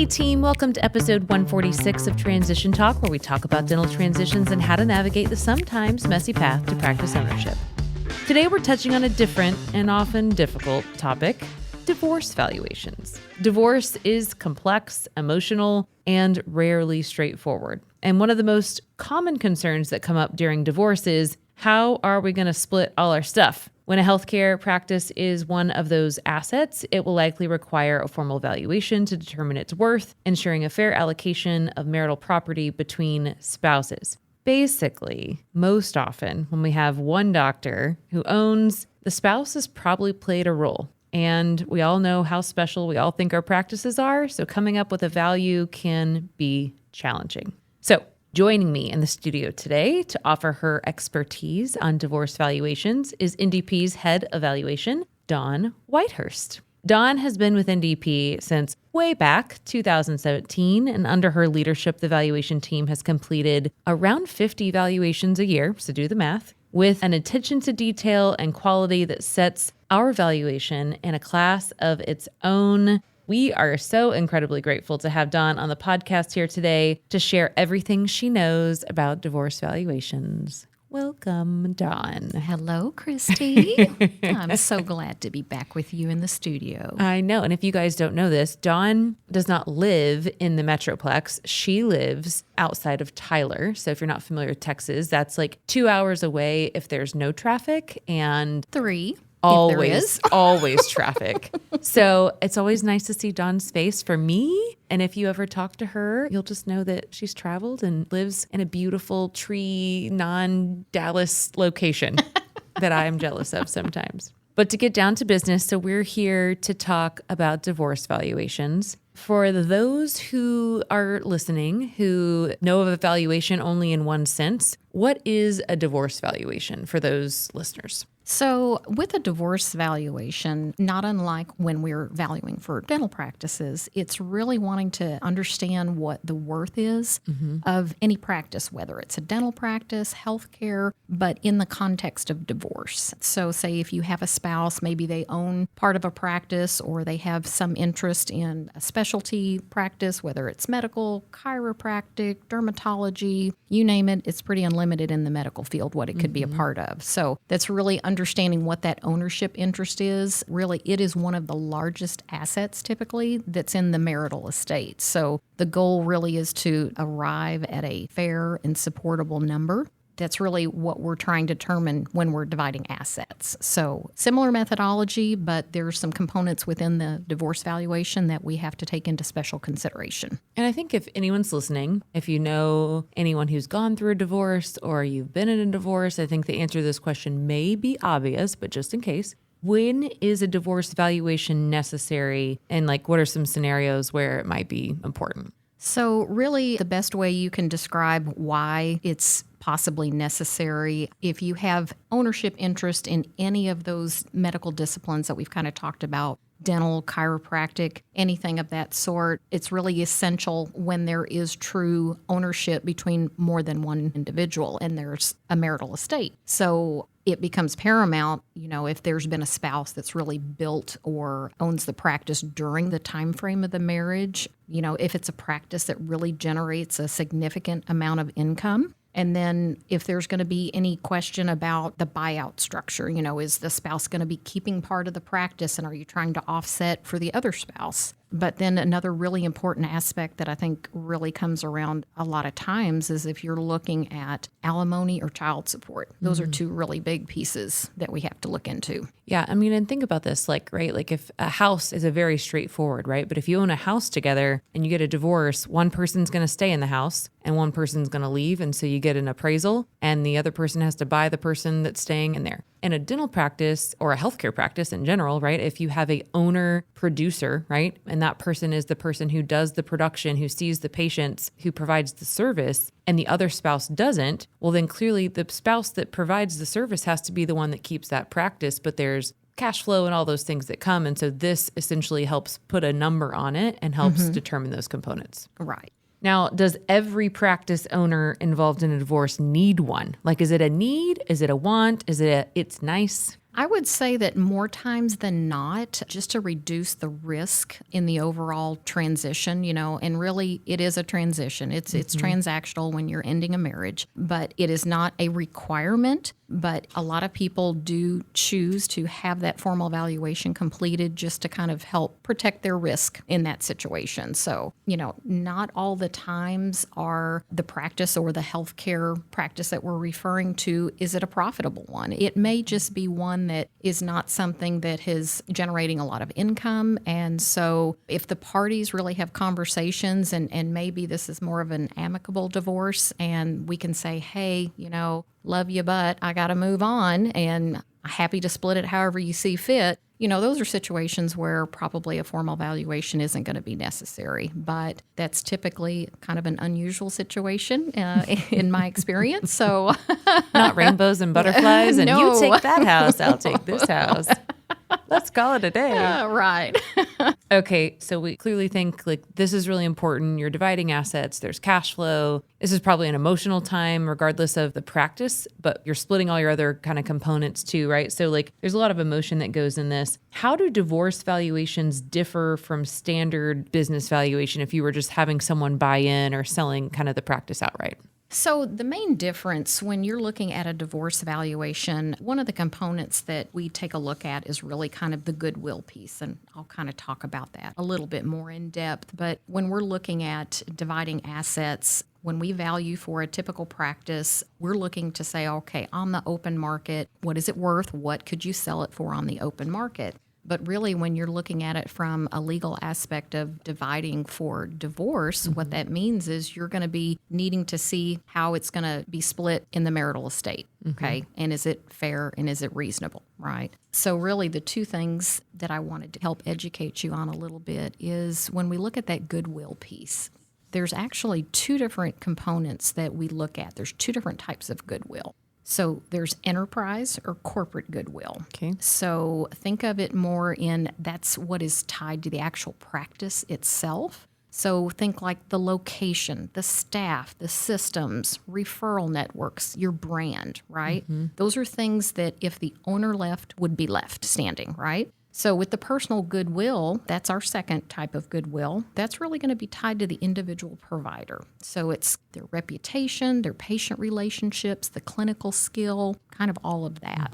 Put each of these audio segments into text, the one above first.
Hey team, welcome to episode 146 of Transition Talk, where we talk about dental transitions and how to navigate the sometimes messy path to practice ownership. Today we're touching on a different and often difficult topic, divorce valuations. Divorce is complex, emotional, and rarely straightforward. And one of the most common concerns that come up during divorce is, how are we going to split all our stuff? When a healthcare practice is one of those assets, it will likely require a formal valuation to determine its worth, ensuring a fair allocation of marital property between spouses. Basically, most often when we have one doctor who owns, the spouse has probably played a role. And we all know how special we all think our practices are, so coming up with a value can be challenging. So, joining me in the studio today to offer her expertise on divorce valuations is NDP's head of valuation, Dawn Whitehurst. Dawn has been with NDP since way back 2017, and under her leadership, the valuation team has completed around 50 valuations a year, so do the math, with an attention to detail and quality that sets our valuation in a class of its own. We are so incredibly grateful to have Dawn on the podcast here today to share everything she knows about divorce valuations. Welcome, Dawn. Hello, Christy. I'm so glad to be back with you in the studio. I know. And if you guys don't know this, Dawn does not live in the Metroplex. She lives outside of Tyler. So if you're not familiar with Texas, that's like 2 hours away if there's no traffic, and 3. Always traffic. So it's always nice to see Dawn's face for me. And if you ever talk to her, you'll just know that she's traveled and lives in a beautiful tree, non-Dallas location that I am jealous of sometimes. But to get down to business, so we're here to talk about divorce valuations. For those who are listening who know of a valuation only in one sense, what is a divorce valuation for those listeners? So with a divorce valuation, not unlike when we're valuing for dental practices, it's really wanting to understand what the worth is of any practice, whether it's a dental practice, healthcare, but in the context of divorce. So say if you have a spouse, maybe they own part of a practice or they have some interest in a specialty practice, whether it's medical, chiropractic, dermatology, you name it, it's pretty unlimited in the medical field what it could be a part of. So that's really understanding what that ownership interest is. Really, it is one of the largest assets typically that's in the marital estate. So the goal really is to arrive at a fair and supportable number. That's really what we're trying to determine when we're dividing assets. So similar methodology, but there's some components within the divorce valuation that we have to take into special consideration. And I think if anyone's listening, if you know anyone who's gone through a divorce or you've been in a divorce, I think the answer to this question may be obvious, but just in case. When is a divorce valuation necessary? And what are some scenarios where it might be important? So really, the best way you can describe why it's possibly necessary, if you have ownership interest in any of those medical disciplines that we've kind of talked about, dental, chiropractic, anything of that sort, it's really essential when there is true ownership between more than one individual and there's a marital estate. So it becomes paramount, if there's been a spouse that's really built or owns the practice during the time frame of the marriage, if it's a practice that really generates a significant amount of income. And then if there's going to be any question about the buyout structure, is the spouse going to be keeping part of the practice and are you trying to offset for the other spouse? But then another really important aspect that I think really comes around a lot of times is if you're looking at alimony or child support. Those are two really big pieces that we have to look into. Yeah, and think about this, if a house is a very straightforward, right? But if you own a house together and you get a divorce, one person's going to stay in the house and one person's going to leave. And so you get an appraisal and the other person has to buy the person that's staying in there. In a dental practice or a healthcare practice in general, right? If you have a owner producer, right? And that person is the person who does the production, who sees the patients, who provides the service, and the other spouse doesn't, well, then clearly the spouse that provides the service has to be the one that keeps that practice, but there's cash flow and all those things that come. And so this essentially helps put a number on it and helps determine those components. Right. Now, does every practice owner involved in a divorce need one? Is it a need? Is it a want? Is it it's nice? I would say that more times than not, just to reduce the risk in the overall transition, and really it is a transition. It's transactional when you're ending a marriage, but it is not a requirement. But a lot of people do choose to have that formal valuation completed just to kind of help protect their risk in that situation. So, not all the times are the practice or the healthcare practice that we're referring to, is it a profitable one? It may just be one that is not something that is generating a lot of income. And so if the parties really have conversations and maybe this is more of an amicable divorce and we can say, hey, love you, but I got to move on and happy to split it however you see fit. Those are situations where probably a formal valuation isn't going to be necessary, but that's typically kind of an unusual situation in my experience. So not rainbows and butterflies and No. you take that house, I'll take this house. Let's call it a day. Right. Okay, so we clearly think like this is really important. You're dividing assets, there's cash flow. This is probably an emotional time regardless of the practice, but you're splitting all your other kind of components too, right? So like there's a lot of emotion that goes in this. How do divorce valuations differ from standard business valuation if you were just having someone buy in or selling kind of the practice outright? So the main difference when you're looking at a divorce valuation, one of the components that we take a look at is really kind of the goodwill piece. And I'll kind of talk about that a little bit more in depth. But when we're looking at dividing assets, when we value for a typical practice, we're looking to say, okay, on the open market, what is it worth? What could you sell it for on the open market? But really, when you're looking at it from a legal aspect of dividing for divorce, what that means is you're going to be needing to see how it's going to be split in the marital estate, okay? And is it fair and is it reasonable, right? So really, the two things that I wanted to help educate you on a little bit is when we look at that goodwill piece, there's actually two different components that we look at. There's two different types of goodwill. So there's enterprise or corporate goodwill. Okay. So think of it more in that's what is tied to the actual practice itself. So think like the location, the staff, the systems, referral networks, your brand, right? Those are things that if the owner left would be left standing, right? So with the personal goodwill, that's our second type of goodwill. That's really going to be tied to the individual provider. So it's their reputation, their patient relationships, the clinical skill, kind of all of that.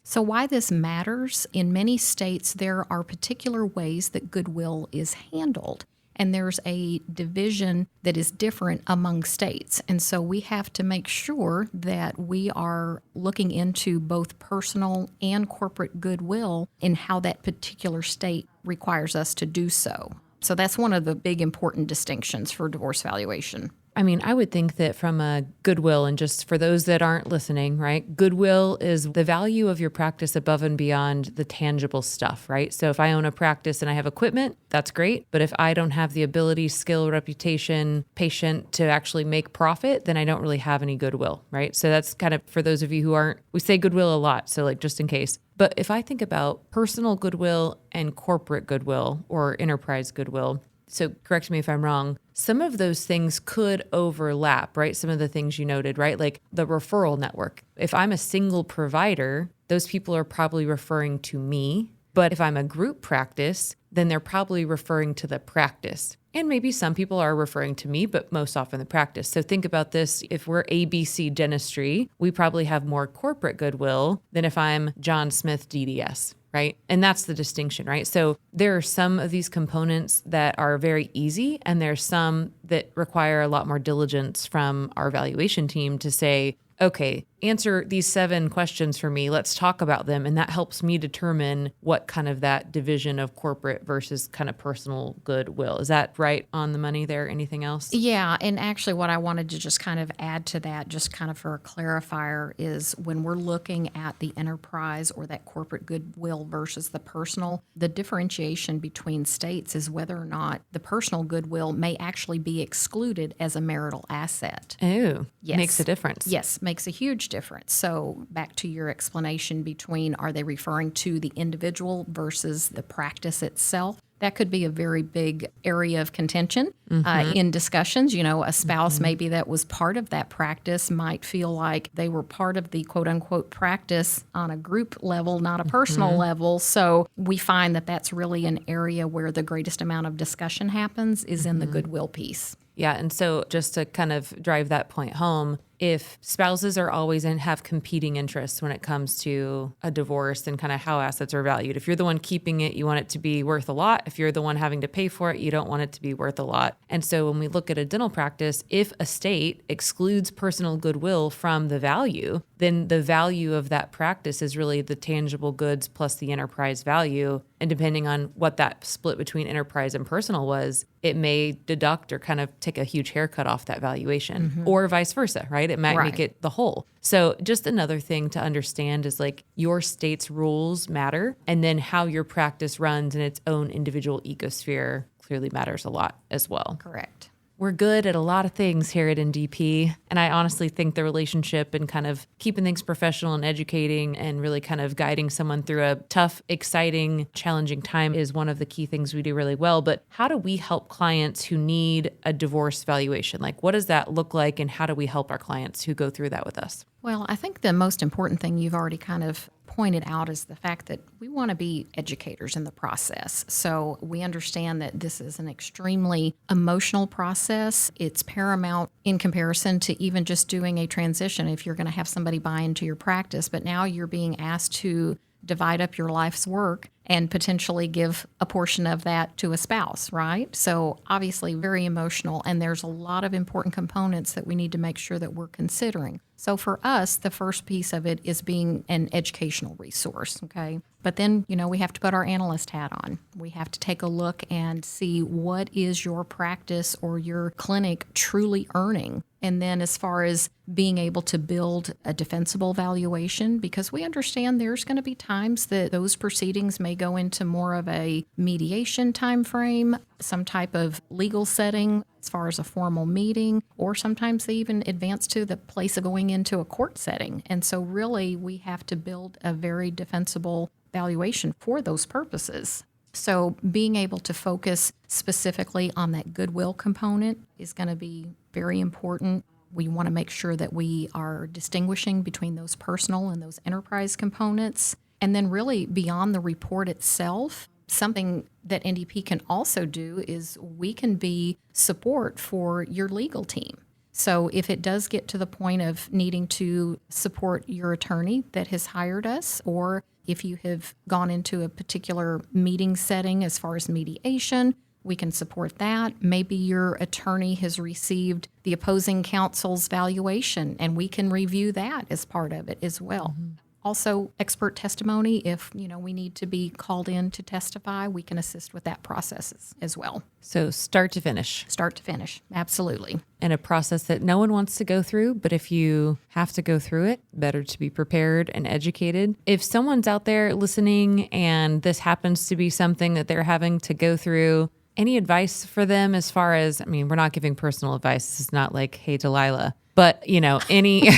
So why this matters, in many states, there are particular ways that goodwill is handled. And there's a division that is different among states. And so we have to make sure that we are looking into both personal and corporate goodwill in how that particular state requires us to do so. So that's one of the big important distinctions for divorce valuation. I mean, I would think that from a goodwill, and just for those that aren't listening, right? Goodwill is the value of your practice above and beyond the tangible stuff, right? So if I own a practice and I have equipment, that's great. But if I don't have the ability, skill, reputation, patient to actually make profit, then I don't really have any goodwill, right? So that's kind of for those of you who aren't, we say goodwill a lot. So like just in case. But if I think about personal goodwill and corporate goodwill or enterprise goodwill, so correct me if I'm wrong, some of those things could overlap, right? Some of the things you noted, right? Like the referral network. If I'm a single provider, those people are probably referring to me. But if I'm a group practice, then they're probably referring to the practice. And maybe some people are referring to me, but most often the practice. So think about this. If we're ABC Dentistry, we probably have more corporate goodwill than if I'm John Smith DDS. Right? And that's the distinction, right? So there are some of these components that are very easy, and there's some that require a lot more diligence from our valuation team to say, okay, answer these 7 questions for me. Let's talk about them. And that helps me determine what kind of that division of corporate versus kind of personal goodwill. Is that right on the money there? Anything else? Yeah. And actually what I wanted to just kind of add to that, just kind of for a clarifier, is when we're looking at the enterprise or that corporate goodwill versus the personal, the differentiation between states is whether or not the personal goodwill may actually be excluded as a marital asset. Oh, Yes. makes a difference. Yes, makes a huge difference. So back to your explanation between are they referring to the individual versus the practice itself? That could be a very big area of contention in discussions. A spouse maybe that was part of that practice might feel like they were part of the quote unquote practice on a group level, not a personal level. So we find that that's really an area where the greatest amount of discussion happens is in the goodwill piece. Yeah. And so just to kind of drive that point home, if spouses are always and have competing interests when it comes to a divorce and kind of how assets are valued, if you're the one keeping it, you want it to be worth a lot. If you're the one having to pay for it, you don't want it to be worth a lot. And so when we look at a dental practice, if a state excludes personal goodwill from the value, then the value of that practice is really the tangible goods plus the enterprise value. And depending on what that split between enterprise and personal was, it may deduct or kind of take a huge haircut off that valuation or vice versa, right? It might make it the whole. So just another thing to understand is like your state's rules matter, and then how your practice runs in its own individual ecosphere clearly matters a lot as well. Correct. We're good at a lot of things here at NDP. And I honestly think the relationship and kind of keeping things professional and educating and really kind of guiding someone through a tough, exciting, challenging time is one of the key things we do really well. But how do we help clients who need a divorce valuation? Like, what does that look like, and how do we help our clients who go through that with us? Well, I think the most important thing you've already kind of pointed out is the fact that we want to be educators in the process. So we understand that this is an extremely emotional process. It's paramount in comparison to even just doing a transition if you're going to have somebody buy into your practice. But now you're being asked to divide up your life's work and potentially give a portion of that to a spouse, right? So obviously very emotional, and there's a lot of important components that we need to make sure that we're considering. So for us, the first piece of it is being an educational resource, okay? But then, we have to put our analyst hat on. We have to take a look and see what is your practice or your clinic truly earning. And then as far as being able to build a defensible valuation, because we understand there's going to be times that those proceedings may go into more of a mediation time frame, some type of legal setting as far as a formal meeting, or sometimes they even advance to the place of going into a court setting. And so really we have to build a very defensible valuation for those purposes. So being able to focus specifically on that goodwill component is going to be very important. We want to make sure that we are distinguishing between those personal and those enterprise components. And then really beyond the report itself, something that NDP can also do is we can be support for your legal team. So if it does get to the point of needing to support your attorney that has hired us, or if you have gone into a particular meeting setting as far as mediation, we can support that. Maybe your attorney has received the opposing counsel's valuation, and we can review that as part of it as well. Also, expert testimony, if we need to be called in to testify, we can assist with that process as well. So start to finish. Start to finish, absolutely. And a process that no one wants to go through, but if you have to go through it, better to be prepared and educated. If someone's out there listening and this happens to be something that they're having to go through, any advice for them as far as, we're not giving personal advice. This is not like, hey, Delilah. But, any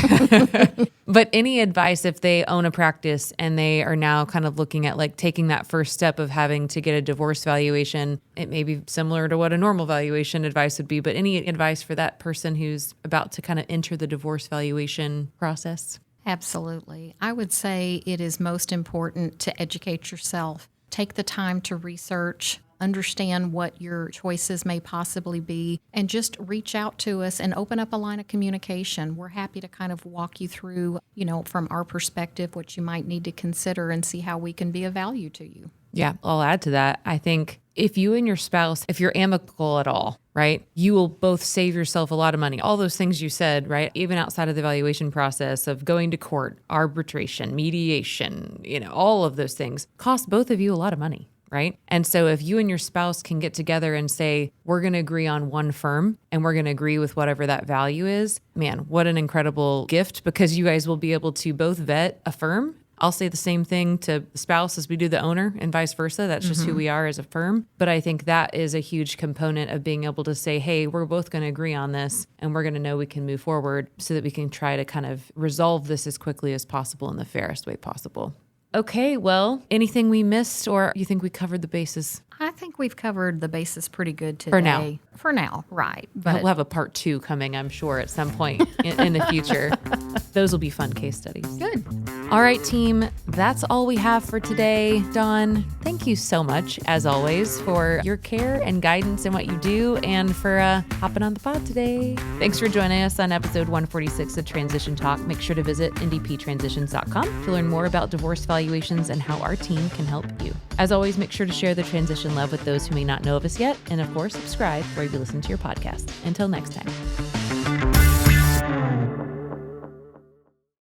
but any advice if they own a practice and they are now kind of looking at like taking that first step of having to get a divorce valuation, it may be similar to what a normal valuation advice would be, but any advice for that person who's about to kind of enter the divorce valuation process? Absolutely. I would say it is most important to educate yourself. Take the time to research, understand what your choices may possibly be, and just reach out to us and open up a line of communication. We're happy to kind of walk you through, from our perspective, what you might need to consider and see how we can be of value to you. Yeah, I'll add to that. I think if you and your spouse, if you're amicable at all, right, you will both save yourself a lot of money. All those things you said, right, even outside of the valuation process of going to court, arbitration, mediation, all of those things cost both of you a lot of money. Right? And so if you and your spouse can get together and say, we're going to agree on one firm and we're going to agree with whatever that value is, man, what an incredible gift, because you guys will be able to both vet a firm. I'll say the same thing to the spouse as we do the owner and vice versa. That's just who we are as a firm. But I think that is a huge component of being able to say, hey, we're both going to agree on this and we're going to know we can move forward so that we can try to kind of resolve this as quickly as possible in the fairest way possible. Okay, well, anything we missed, or you think we covered the bases? I think we've covered the bases pretty good today. For now. For now, right. But We'll have a part 2 coming, I'm sure, at some point in the future. Those will be fun case studies. good. All right, team, that's all we have for today. Dawn, thank you so much, as always, for your care and guidance in what you do and for hopping on the pod today. Thanks for joining us on episode 146 of Transition Talk. Make sure to visit ndptransitions.com to learn more about divorce valuations and how our team can help you. As always, make sure to share the transition love with those who may not know of us yet. And of course, subscribe wherever you listen to your podcast. Until next time.